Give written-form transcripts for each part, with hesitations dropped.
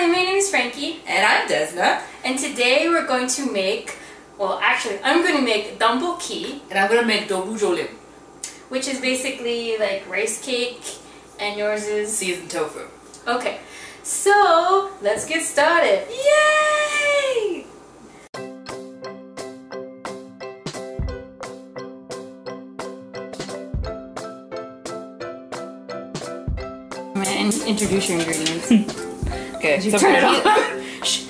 Hi, my name is Frankie. And I'm Desna. And today we're going to make, well actually I'm going to make Ddukbokki. And I'm going to make Dubu Jolim. Which is basically like rice cake, and yours is? Seasoned tofu. Okay, so let's get started. Yay! I'm going to introduce your ingredients. Okay, so turn it off.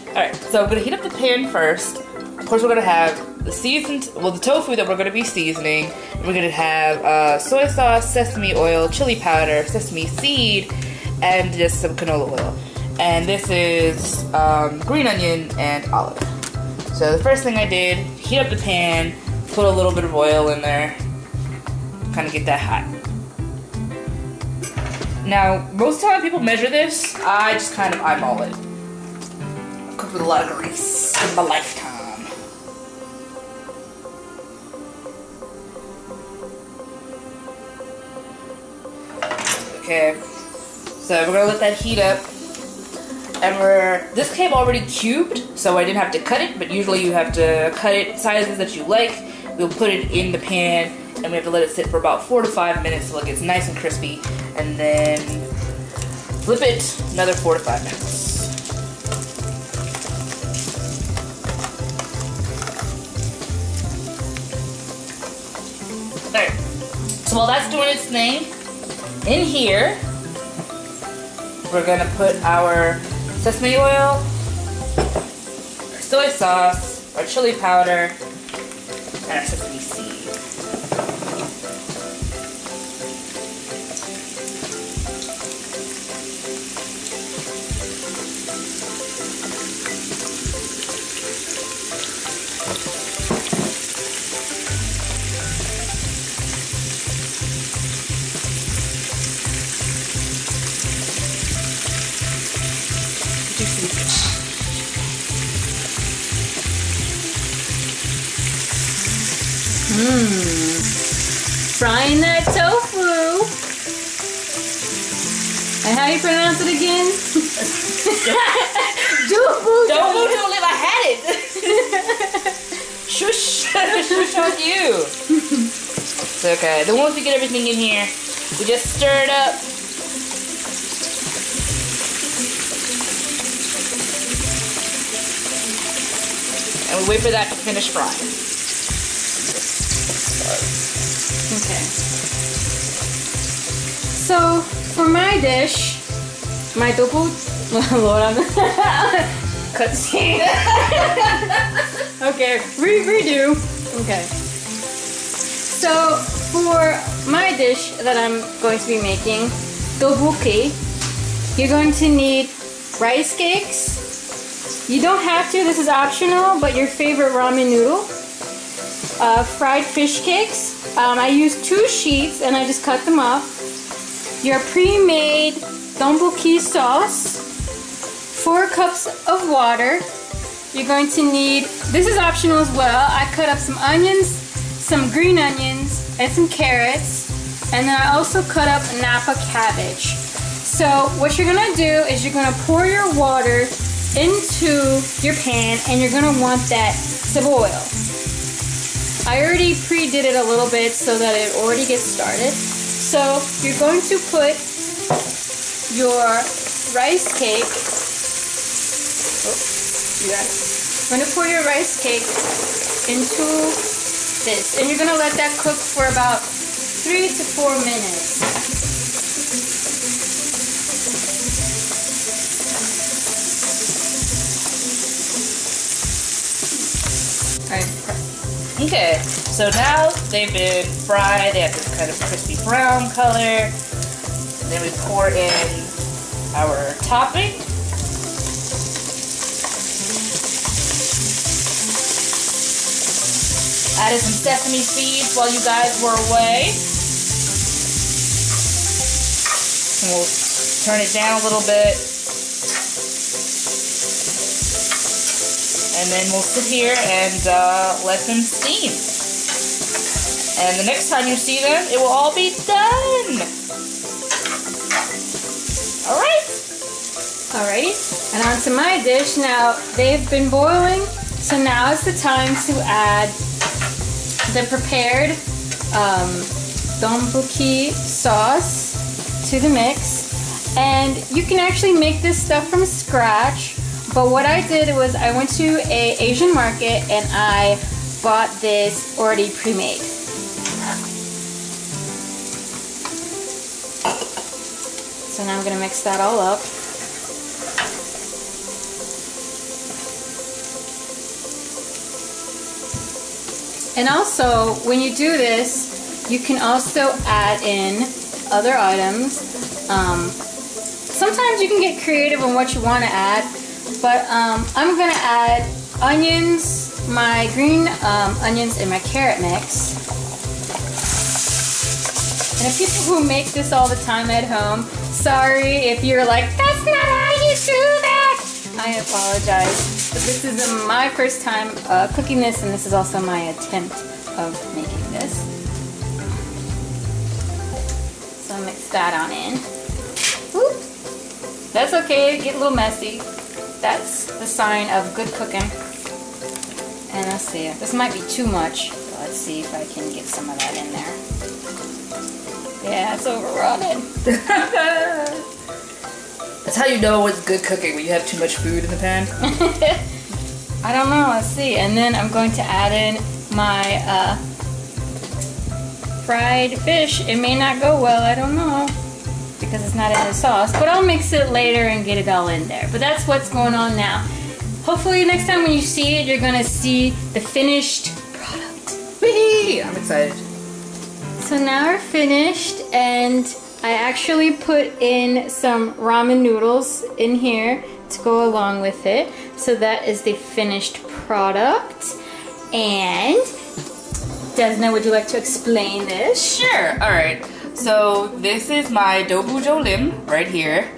Alright, so I'm gonna heat up the pan first. Of course, we're gonna have the the tofu that we're gonna be seasoning. We're gonna have soy sauce, sesame oil, chili powder, sesame seed, and just some canola oil. And this is green onion and olive. So the first thing I did, heat up the pan, put a little bit of oil in there, kind of get that hot. Now, most of the time people measure this, I just kind of eyeball it. I've cooked with a lot of grease in my lifetime. Okay, so we're gonna let that heat up. And this came already cubed, so I didn't have to cut it, but usually you have to cut it sizes that you like. We'll put it in the pan, and we have to let it sit for about 4 to 5 minutes till it gets nice and crispy. And then flip it another 4 to 5 minutes. Alright, so while that's doing its thing, in here, we're gonna put our sesame oil, our soy sauce, our chili powder, and our sesame seed. Frying that tofu. And how do you pronounce it again? Dubu Jolim, I had it. Shush, shush on you. It's okay. Then once we get everything in here, we just stir it up. And we wait for that to finish frying. Okay. So for my dish, my dubu, Lord, I'm cutscene. Okay, redo. Okay. So for my dish that I'm going to be making, Ddukbokki, you're going to need rice cakes. You don't have to. This is optional, but your favorite ramen noodle. Fried fish cakes. I used 2 sheets and I just cut them up. Your pre-made Ddukbokki sauce. 4 cups of water. You're going to need, this is optional as well, I cut up some onions, some green onions, and some carrots. And then I also cut up Napa cabbage. So what you're going to do is you're going to pour your water into your pan and you're going to want that some oil. I already pre-did it a little bit so that it already gets started. So you're going to put your rice cake. You got it. You're going to pour your rice cake into this, and you're going to let that cook for about 3 to 4 minutes. All right. Okay, so now they've been fried, they have this kind of crispy brown color. And then we pour in our topping. Added some sesame seeds while you guys were away. And we'll turn it down a little bit. And then we'll sit here and let them steam. And the next time you see them, it will all be done. Alright. Alright, and onto my dish. Now, they've been boiling, so now is the time to add the prepared Ddukbokki sauce to the mix. And you can actually make this stuff from scratch, but what I did was I went to an Asian market and I bought this already pre-made. So now I'm going to mix that all up. And also, when you do this, you can also add in other items. Sometimes you can get creative on what you want to add, but I'm going to add onions, my green onions, and my carrot mix. And if people who make this all the time at home, sorry if you're like, that's not how you do that! I apologize, but this is my first time cooking this, and this is also my attempt of making this. So mix that on in. Oops. That's okay, get a little messy. That's the sign of good cooking. And let's see, this might be too much. So let's see if I can get some of that in there. Yeah, it's overrunning. That's how you know it's good cooking, when you have too much food in the pan. I don't know, let's see. And then I'm going to add in my fried fish. It may not go well, I don't know, because it's not in the sauce, but I'll mix it later and get it all in there. But that's what's going on now. Hopefully next time when you see it, you're gonna see the finished product. Whee! I'm excited. So now we're finished, and I actually put in some ramen noodles in here to go along with it. So that is the finished product. And Desna, would you like to explain this? Sure, alright. So this is my Dubu Jolim right here.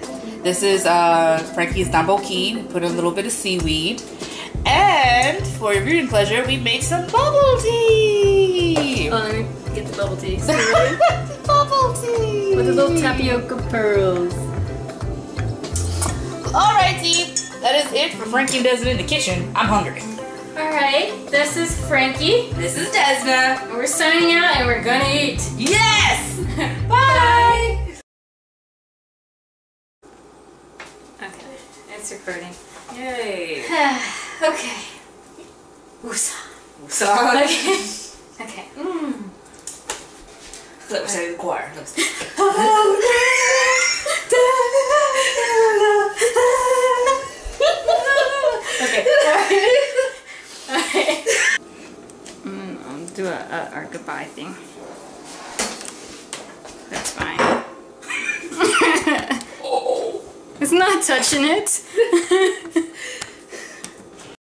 This is Frankie's Ddukbokki. We put a little bit of seaweed. And for your viewing pleasure, we made some bubble tea. Oh, let me get the bubble tea. Bubble tea. With the little tapioca pearls. Alrighty, that is it for Frankie and Desna in the kitchen. I'm hungry. Alright, this is Frankie. This is Desna. And we're signing out and we're gonna eat. Yes! Bye! Okay, it's recording. Yay. Okay. Woosah. Sorry. Okay. Okay. Let me say the choir. Okay. Alright. I'll do our goodbye thing. That's fine. Oh. It's not touching it.